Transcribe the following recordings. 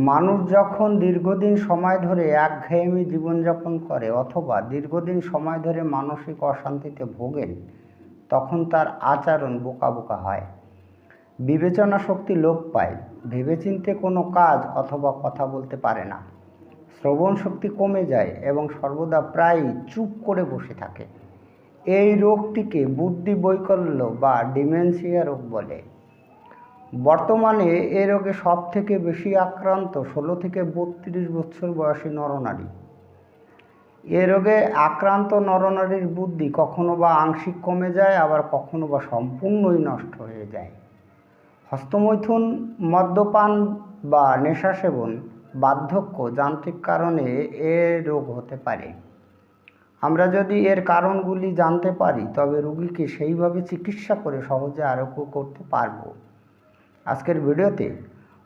মানুষ যখন দীর্ঘদিন সময় ধরে একঘেয়েমি জীবনযাপন করে অথবা দীর্ঘদিন সময় ধরে মানসিক অশান্তিতে ভোগেন, তখন তার আচরণ বোকা বোকা হয়, বিবেচনা শক্তি লোপ পায়, ভেবেচিন্তে কোনো কাজ অথবা কথা বলতে পারে না, শ্রবণ শক্তি কমে যায় এবং সর্বদা প্রায়ই চুপ করে বসে থাকে। এই রোগটিকে বুদ্ধি বৈকল্য বা ডিমেনশিয়া রোগ বলে। বর্তমানে এ রোগে সবথেকে বেশি আক্রান্ত 16 থেকে 32 বছর বয়সী নরনারী। এ রোগে আক্রান্ত নরনারীর বুদ্ধি কখনো বা আংশিক কমে যায়, আবার কখনো বা সম্পূর্ণই নষ্ট হয়ে যায়। হস্তমৈথুন, মদ্যপান বা নেশা সেবন, বার্ধক্য, যান্ত্রিক কারণে এ রোগ হতে পারে। আমরা যদি এর কারণগুলি জানতে পারি তবে রোগীকে সেইভাবে চিকিৎসা করে সহজে আরোগ্য করতে পারব। আজকের ভিডিওতে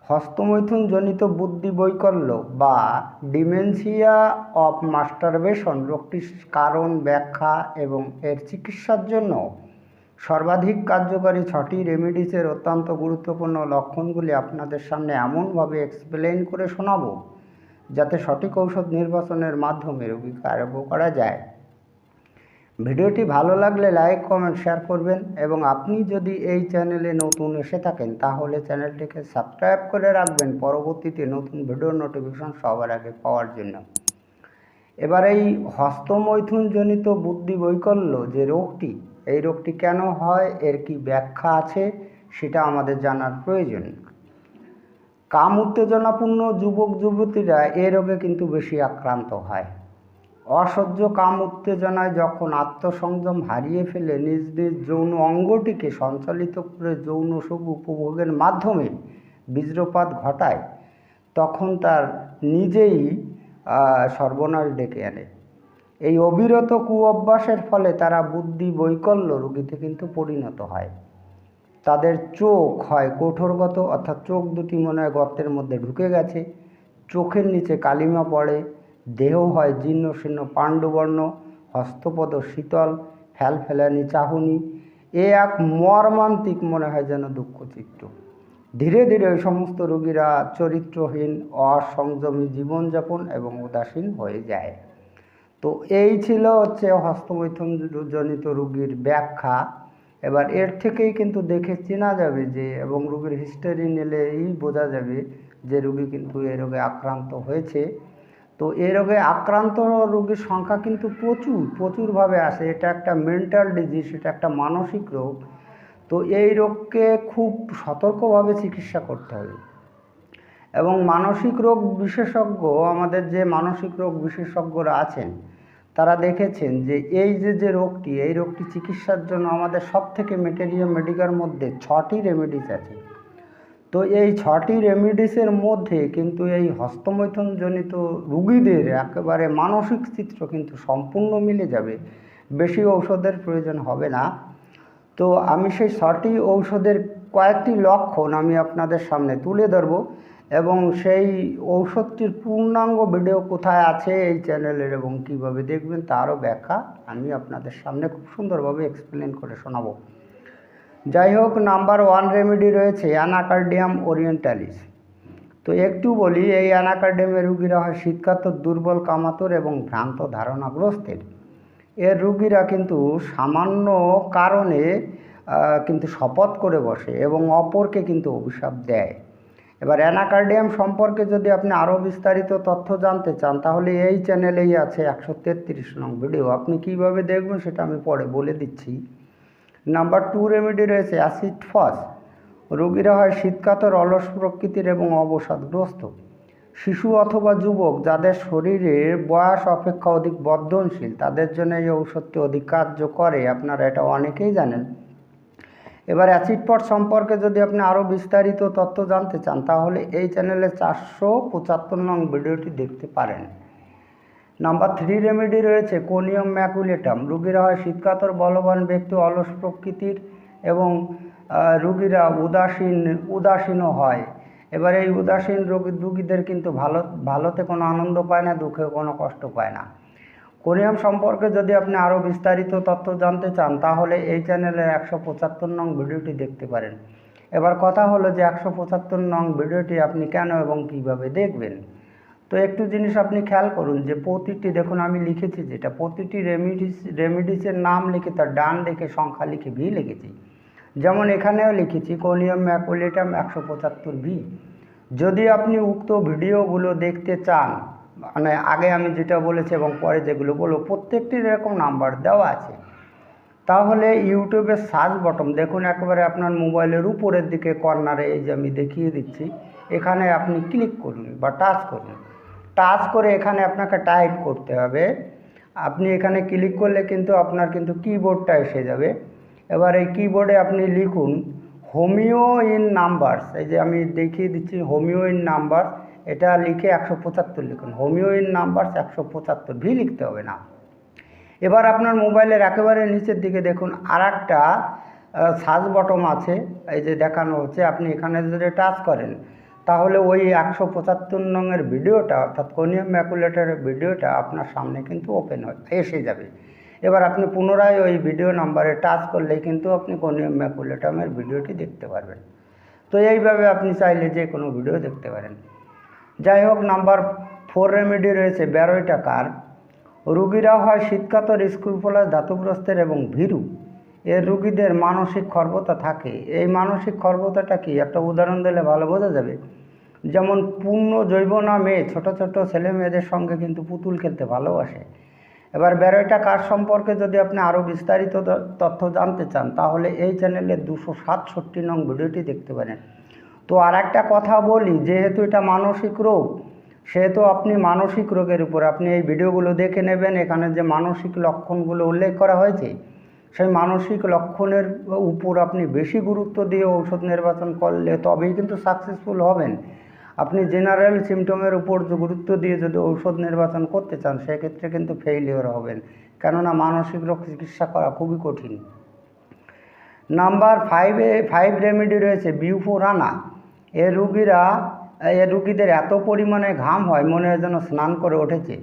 হস্তমৈথুনজনিত বুদ্ধি বৈকল্য বা ডিমেনশিয়া অফ মাস্টারবেশন রোগটির কারণ, ব্যাখ্যা এবং এর চিকিৎসার জন্য সর্বাধিক কার্যকারী 6টি রেমেডিসের অত্যন্ত গুরুত্বপূর্ণ লক্ষণগুলি আপনাদের সামনে এমনভাবে এক্সপ্লেইন করে শোনাব যাতে সঠিক ঔষধ নির্বাচনের মাধ্যমে রোগীকে আরোগ্য করা যায়। ভিডিওটি ভালো লাগলে লাইক, কমেন্ট, শেয়ার করবেন এবং আপনি যদি এই চ্যানেলে নতুন এসে থাকেন তাহলে চ্যানেলটিকে সাবস্ক্রাইব করে রাখবেন পরবর্তীতে নতুন ভিডিওর নোটিফিকেশন সবার আগে পাওয়ার জন্য। এবার এই হস্তমৈথুনজনিত বুদ্ধি বৈকল্য যে রোগটি, এই রোগটি কেন হয়, এর কি ব্যাখ্যা আছে সেটা আমাদের জানার প্রয়োজন। কাম উত্তেজনাপূর্ণ যুবক যুবতীরা এ রোগে কিন্তু বেশি আক্রান্ত হয়। অসহ্য কাম উত্তেজনায় যখন আত্মসংযম হারিয়ে ফেলে নিজ নিজ যৌন অঙ্গটিকে সঞ্চালিত করে যৌন সুখ উপভোগের মাধ্যমে বীর্যপাত ঘটায়, তখন তার নিজেই সর্বনাশ ডেকে আনে। এই অবিরত কুঅভ্যাসের ফলে তারা বুদ্ধি বৈকল্য রোগীতে কিন্তু পরিণত হয়। তাদের চোখ হয় কঠোরগত, অর্থাৎ চোখ দুটি মনে হয় গর্তের মধ্যে ঢুকে গেছে, চোখের নিচে কালিমা পড়ে, দেহ হয় জীর্ণ শীর্ণ পাণ্ডুবর্ণ, হস্তপদ শীতল, ফেলফেলানি চাহনি, এ এক মর্মান্তিক মনে হয় যেন দুঃখচিত্র। ধীরে ধীরে ওই সমস্ত রোগীরা চরিত্রহীন, অসংযমী জীবনযাপন এবং উদাসীন হয়ে যায়। তো এই ছিল হস্তমৈথুনজনিত রোগীর ব্যাখ্যা। এবার এর থেকেই কিন্তু দেখে চেনা যাবে যে, এবং রোগীর হিস্টোরি নিলেই বোঝা যাবে যে রোগী কিন্তু এ রোগে আক্রান্ত হয়েছে। তো এ রোগে আক্রান্ত রোগীর সংখ্যা কিন্তু প্রচুরভাবে আসে। এটা একটা মেন্টাল ডিজিজ, এটা একটা মানসিক রোগ। তো এই রোগকে খুব সতর্কভাবে চিকিৎসা করতে হবে এবং মানসিক রোগ বিশেষজ্ঞ, আমাদের যে মানসিক রোগ বিশেষজ্ঞরা আছেন তারা দেখেছেন যে এই যে রোগটি, এই রোগটি চিকিৎসার জন্য আমাদের সবথেকে মেডিকার মধ্যে 6টি রেমেডিস আছে। তো এই 6টি রেমেডিসের মধ্যে কিন্তু এই হস্তমৈথুনজনিত রোগীদের একেবারে মানসিক চিত্র কিন্তু সম্পূর্ণ মিলে যাবে, বেশি ঔষধের প্রয়োজন হবে না। তো আমি সেই 6টি ঔষধের কয়েকটি লক্ষণ আমি আপনাদের সামনে তুলে ধরব এবং সেই ঔষধটির পূর্ণাঙ্গ ভিডিও কোথায় আছে এই চ্যানেলের এবং কীভাবে দেখবেন তারও ব্যাখ্যা আমি আপনাদের সামনে খুব সুন্দরভাবে এক্সপ্লেন করে শোনাবো। যাই হোক, নাম্বার 1 রেমেডি রয়েছে অ্যানাকার্ডিয়াম ওরিয়েন্টালিস। তো একটু বলি, এই অ্যানাকার্ডিয়ামের রোগীরা হয় শীতকাতর, দুর্বল, কামাতুর এবং ভ্রান্ত ধারণাগ্রস্তের। এর রোগীরা কিন্তু সামান্য কারণে কিন্তু শপথ করে বসে এবং অপরকে কিন্তু অভিশাপ দেয়। এবার অ্যানাকার্ডিয়াম সম্পর্কে যদি আপনি আরও বিস্তারিত তথ্য জানতে চান তাহলে এই চ্যানেলেই আছে 133 নং ভিডিও। আপনি কীভাবে দেখবেন সেটা আমি পরে বলে দিচ্ছি। নাম্বার 2 রেমেডি রয়েছে অ্যাসিড ফস। রোগীরা হয় শীতকাতর, অলস প্রকৃতির এবং অবসাদগ্রস্ত। শিশু অথবা যুবক যাদের শরীরের বয়স অপেক্ষা অধিক বর্ধনশীল, তাদের জন্য এই ঔষধটি অধিক কার্য করে, আপনারা এটা অনেকেই জানেন। এবার অ্যাসিড ফস সম্পর্কে যদি আপনি আরও বিস্তারিত তথ্য জানতে চান তাহলে এই চ্যানেলে 475 নং ভিডিওটি দেখতে পারেন। নাম্বার 3 রেমেডি রয়েছে কোনিয়াম ম্যাকুলেটাম। রোগীরা হয় শীতকাতর, বলবান ব্যক্তি, অলস প্রকৃতির এবং রোগীরা উদাসীনও হয়। এবার এই উদাসীন রোগীদের কিন্তু ভালোতে কোনো আনন্দ পায় না, দুঃখে কোনো কষ্ট পায় না। কোনিয়াম সম্পর্কে যদি আপনি আরও বিস্তারিত তথ্য জানতে চান তাহলে এই চ্যানেলের 175 নং ভিডিওটি দেখতে পারেন। এবার কথা হলো যে 175 নং ভিডিওটি আপনি কেন এবং কিভাবে দেখবেন। তো একটু জিনিস আপনি খেয়াল করুন যে প্রতিটি, দেখুন আমি লিখেছি যেটা, প্রতিটি রেমিডিসের নাম লিখে তার ডান দিকে সংখ্যা লিখে ভি লিখেছি। যেমন এখানেও লিখেছি কোনিয়াম ম্যাকুলেটাম 175V। যদি আপনি উক্ত ভিডিওগুলো দেখতে চান, মানে আগে আমি যেটা বলেছি এবং পরে যেগুলো বলবো প্রত্যেকটির এরকম নাম্বার দেওয়া আছে, তাহলে ইউটিউবের সার্চ বটন দেখুন একেবারে আপনার মোবাইলের উপরের দিকে কর্নারে, এই যে আমি দেখিয়ে দিচ্ছি, এখানে আপনি ক্লিক করুন বা টাচ করুন। টাচ করে এখানে আপনাকে টাইপ করতে হবে। আপনি এখানে ক্লিক করলে কিন্তু আপনার কিন্তু কিবোর্ডটা এসে যাবে। এবার এই কিবোর্ডে আপনি লিখুন হোমিও ইন নাম্বারস, এই যে আমি দেখিয়ে দিচ্ছি হোমিও ইন নাম্বারস, এটা লিখে 175 লিখুন। হোমিও ইন নাম্বারস 175 ভি লিখতে হবে না। এবার আপনার মোবাইলের একেবারে নিচের দিকে দেখুন আর একটা সার্চ বটন আছে, এই যে দেখানো হচ্ছে, আপনি এখানে যদি টাচ করেন তাহলে ওই 175 নংয়ের ভিডিওটা, অর্থাৎ কোনিয়াম ম্যাকুলেটরের ভিডিওটা আপনার সামনে কিন্তু ওপেন এসে যাবে। এবার আপনি পুনরায় ওই ভিডিও নাম্বারে টাচ করলেই কিন্তু আপনি কোনিয়াম ম্যাকুলেটামের ভিডিওটি দেখতে পারবেন। তো এইভাবে আপনি চাইলে যে কোনো ভিডিও দেখতে পারেন। যাই হোক, নাম্বার 4 রেমেডি রয়েছে 12 টাকার। রুগীরা হয় শীতকাতর, স্ক্রুপোলাস, ধাতুগ্রস্তের এবং ভীরু। এর রুগীদের মানসিক খর্বতা থাকে। এই মানসিক খর্বতাটা কি, একটা উদাহরণ দিলে ভালো বোঝা যাবে। যেমন পূর্ণ যৌবনা মেয়ে ছোট ছোট ছেলে মেয়েদের সঙ্গে কিন্তু পুতুল খেলতে ভালোবাসে। এবার 12 টাকার সম্পর্কে যদি আপনি আরও বিস্তারিত তথ্য জানতে চান তাহলে এই চ্যানেলের 267 নং ভিডিওটি দেখতে পারেন। তো আর একটা কথা বলি, যেহেতু এটা মানসিক রোগ, সেহেতু আপনি মানসিক রোগের উপর আপনি এই ভিডিওগুলো দেখে নেবেন। এখানে যে মানসিক লক্ষণগুলো উল্লেখ করা হয়েছে সেই মানসিক লক্ষণের উপর আপনি বেশি গুরুত্ব দিয়ে ঔষধ নির্বাচন করলে তবেই কিন্তু সাকসেসফুল হবেন। আপনি জেনারেল সিমটমের উপর গুরুত্ব দিয়ে যদি ঔষধ নির্বাচন করতে চান সেক্ষেত্রে কিন্তু ফেইলিওর হবেন, কেননা মানসিক রোগ চিকিৎসা করা খুবই কঠিন। নাম্বার 5 রেমেডি রয়েছে বিউফোরানা। এর রুগীদের এত পরিমাণে ঘাম হয় মনে হয় যেন স্নান করে উঠেছে।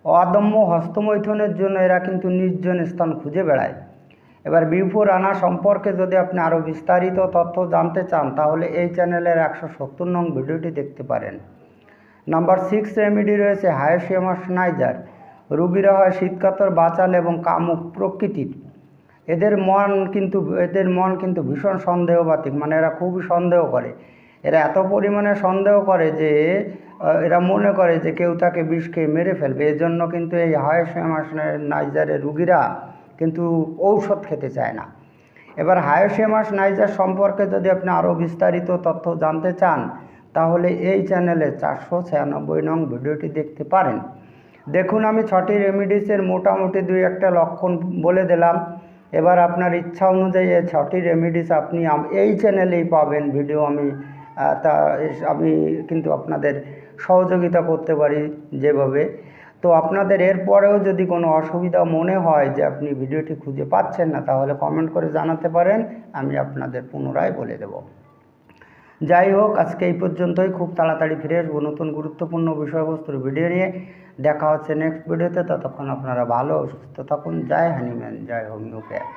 অদম্য হস্তমৈথুনের জন্য এরা কিন্তু নির্জন স্থান খুঁজে বেড়ায়। এবার বিউফোরানা সম্পর্কে যদি আপনি আরও বিস্তারিত তথ্য জানতে চান তাহলে এই চ্যানেলের 170 নং ভিডিওটি দেখতে পারেন। নাম্বার 6 রেমেডি রয়েছে হায়োশিয়ামাস নাইজার। রুগীরা হয় শীতকাতর, বাচাল এবং কামুক প্রকৃতির। এদের মন কিন্তু ভীষণ সন্দেহবাতিক, মানে এরা খুবই সন্দেহ করে। এরা এত পরিমাণে সন্দেহ করে যে এরা মনে করে যে কেউ তাকে বিষ খেয়ে মেরে ফেলবে। এজন্য কিন্তু এই হায়োশিয়ামাস নাইজারের রুগীরা কিন্তু ঔষধ খেতে চায় না। এবার হায়োশিয়ামাস নাইজার সম্পর্কে যদি আপনি আরও বিস্তারিত তথ্য জানতে চান তাহলে এই চ্যানেলে 496 নং ভিডিওটি দেখতে পারেন। দেখুন আমি 6টি রেমিডিসের মোটামুটি 2-1টা লক্ষণ বলে দিলাম। এবার আপনার ইচ্ছা অনুযায়ী এই 6টি রেমিডিস আপনি এই চ্যানেলেই পাবেন ভিডিও। আমি কিন্তু আপনাদের সহযোগিতা করতে পারি যেভাবে। তো আপনাদের এরপরেও যদি কোনো অসুবিধা মনে হয় যে আপনি ভিডিওটি খুঁজে পাচ্ছেন না তাহলে কমেন্ট করে জানাতে পারেন, আমি আপনাদের পুনরায় বলে দেব। যাই হোক, আজকে এই পর্যন্তই। খুব তাড়াতাড়ি ফিরে আসবো নতুন গুরুত্বপূর্ণ বিষয়বস্তুর ভিডিও নিয়ে। দেখা হচ্ছে নেক্সট ভিডিওতে। ততক্ষণ আপনারা ভালো সুস্থ থাকুন। জয় হনুমান, জয় হোমিওপ্যাথ।